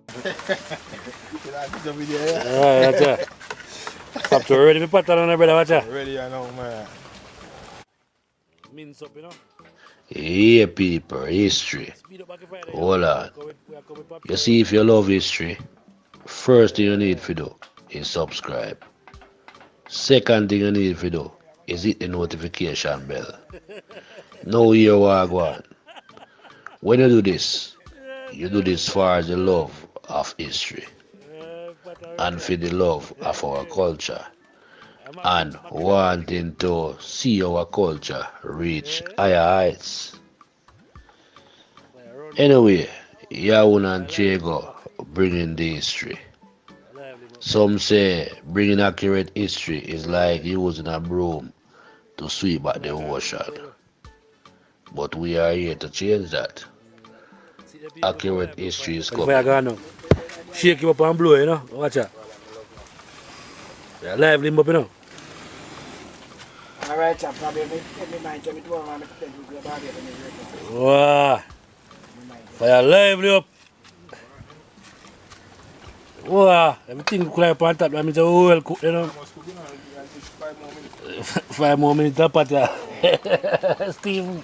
Watch out. Stop to ready for pattern on the brother, watch out. Ready I know, man. Mince up, you know. Yeah, people, history. Speed up back if I Hold on. You see, if you love history, first thing you need to do is subscribe. Second thing you need to do is hit the notification bell. Now you are going. When you do this, you do this for the love of history and for the love of our culture and wanting to see our culture reach higher heights. Anyway, Yahoon and Chieago bringing the history. Some say bringing accurate history is like using a broom to sweep back the ocean. But we are here to change that. Accurate history is coming. Shake him up and blow, you know. Watch out. Live him up, you know. Alright, chap, probably me mind tell me to want to go about it. Wow. Fire lively up. Wow. Everything climb up on top, that means a whole cook, you know. 5 more minutes. 5 more minutes up at Steve.